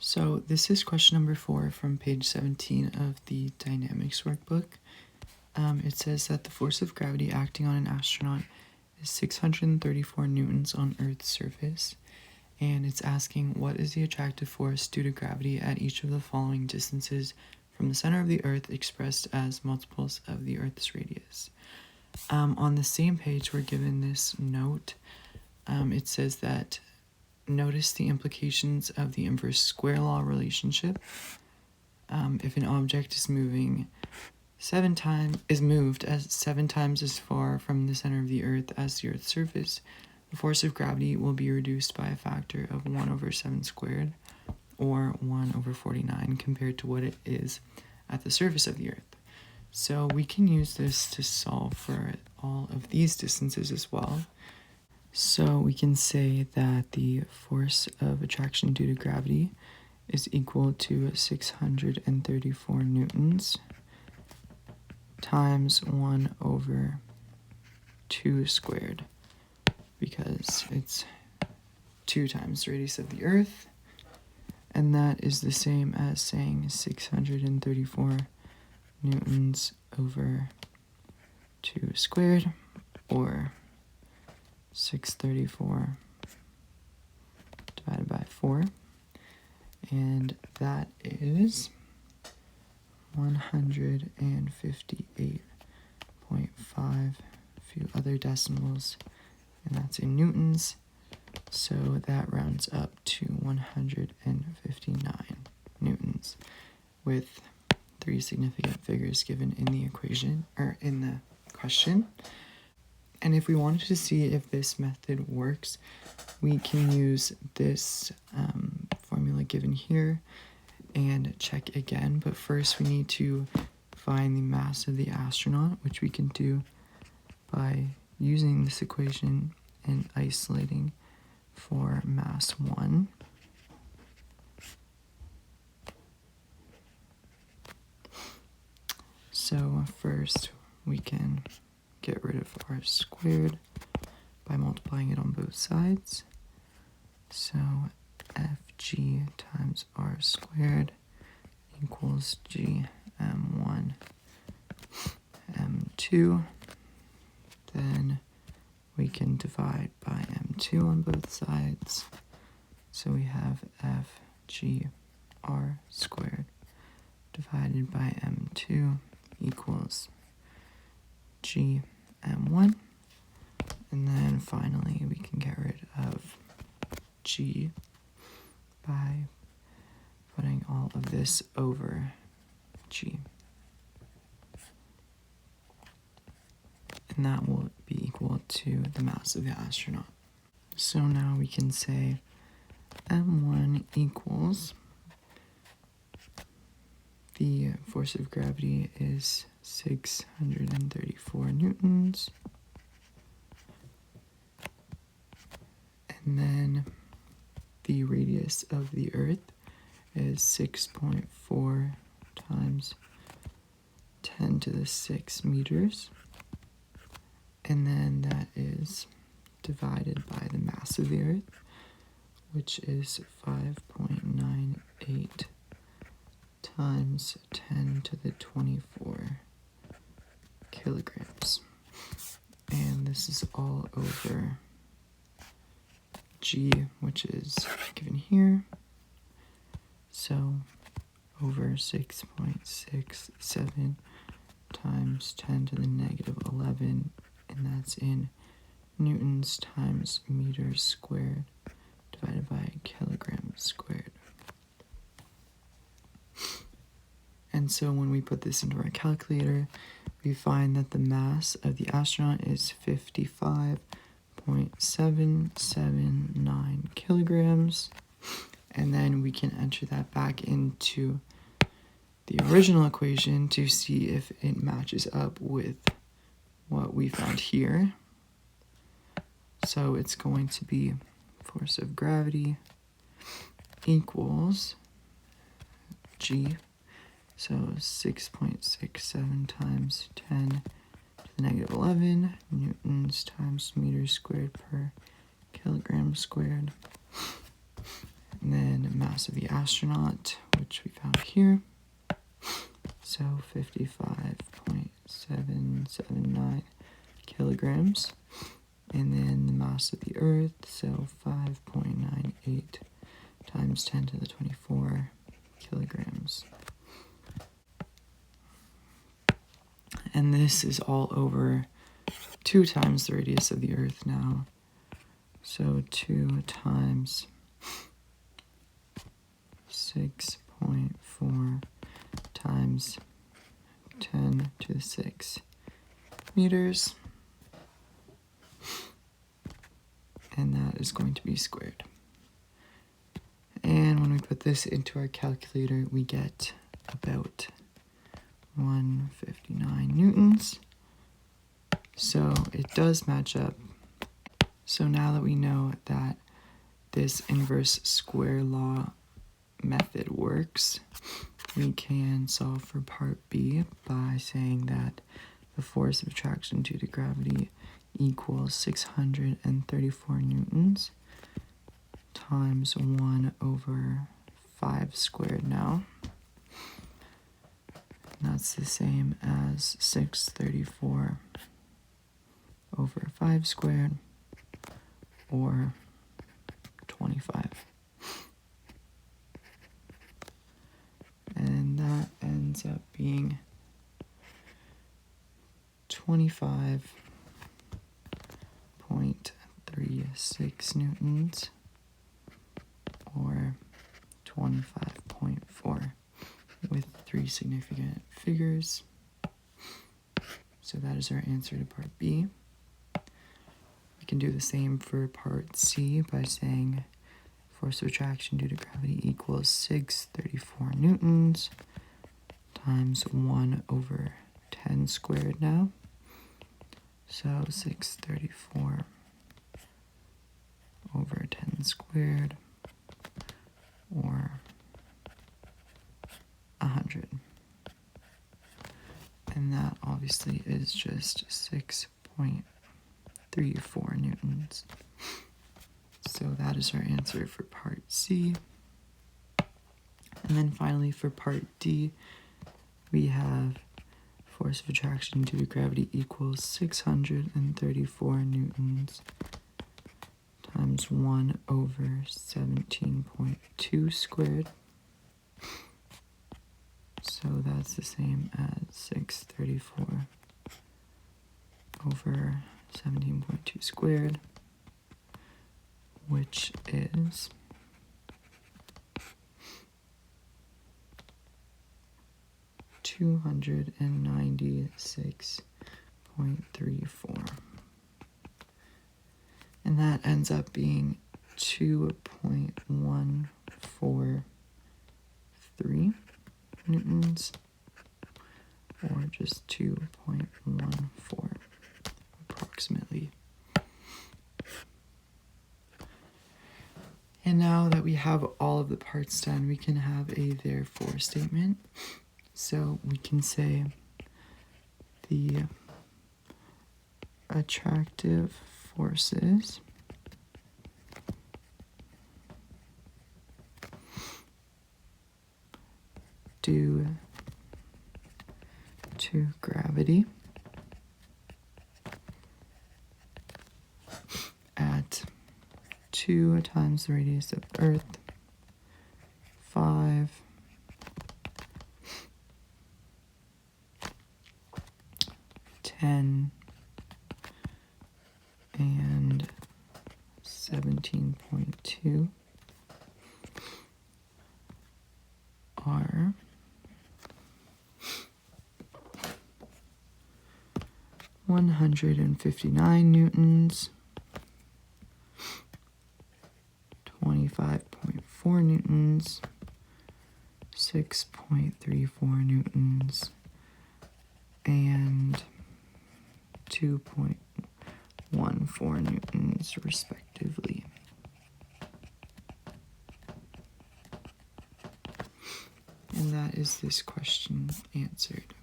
So this is question number 4 from page 17 of the dynamics workbook. It says that the force of gravity acting on an astronaut is 634 newtons on Earth's surface, and it's asking what is the attractive force due to gravity at each of the following distances from the center of the Earth expressed as multiples of the Earth's radius. On the same page we're given this note. It says that notice the implications of the inverse square law relationship. If an object is moved as 7 times as far from the center of the Earth as the Earth's surface, the force of gravity will be reduced by a factor of 1/7 squared, or 1/49, compared to what it is at the surface of the Earth. So we can use this to solve for all of these distances as well. So we can say that the force of attraction due to gravity is equal to 634 newtons times 1/2 squared, because it's 2 times the radius of the Earth, and that is the same as saying 634 newtons over 2 squared, or 634 divided by 4, and that is 158.5, a few other decimals, and that's in newtons, so that rounds up to 159 newtons, with 3 significant figures given in the equation, or in the question. And if we wanted to see if this method works, we can use this formula given here and check again. But first we need to find the mass of the astronaut, which we can do by using this equation and isolating for mass 1. So first we can get rid of r squared by multiplying it on both sides. So Fg times r squared equals Gm1 m2. Then we can divide by m2 on both sides. So we have Fgr squared divided by m2 equals Gm1, and then finally we can get rid of G by putting all of this over G, and that will be equal to the mass of the astronaut. So now we can say M1 equals, the force of gravity is 634 newtons, and then the radius of the Earth is 6.4 times 10 to the 6 meters, and then that is divided by the mass of the Earth, which is 5.98 times 10 to the 24 kilograms, and this is all over G, which is given here, so over 6.67 times 10 to the negative 11, and that's in newtons times meters squared divided by kilograms squared. And so when we put this into our calculator, we find that the mass of the astronaut is 55.779 kilograms. And then we can enter that back into the original equation to see if it matches up with what we found here. So it's going to be force of gravity equals G, so 6.67 times 10 to the negative 11 newtons times meters squared per kilogram squared. And then mass mass of the astronaut, which we found here. So 55.779 kilograms. And then the mass of the Earth, so 5.98 times 10 to the 24 kilograms. And this is all over 2 times the radius of the Earth now. So 2 times 6.4 times 10 to the 6 meters. And that is going to be squared. And when we put this into our calculator, we get about 159 newtons. So it does match up. So now that we know that this inverse square law method works, we can solve for part B by saying that the force of attraction due to gravity equals 634 newtons times 1 over 5 squared now. And that's the same as 634 over 5 squared, or 25. And that ends up being 25.36 newtons, or 25.4, with 3 significant figures. So that is our answer to part B. We can do the same for part C by saying force of attraction due to gravity equals 634 newtons times 1 over 10 squared now. So 634 over 10 squared, or 100. And that obviously is just 6.34 newtons. So that is our answer for part C. And then finally for part D, we have force of attraction due to gravity equals 634 newtons times 1 over 17.2 squared. So that's the same as 634 over 17.2 squared, which is 296.34. And that ends up being 2.143 newtons, or just 2.14 approximately. And now that we have all of the parts done, we can have a therefore statement. So we can say the attractive forces due to gravity at 2 times the radius of Earth, 5, 10, and 17.2 are 159 newtons, 25.4 newtons, 6.34 newtons, and 2.14 newtons respectively. And that is this question answered.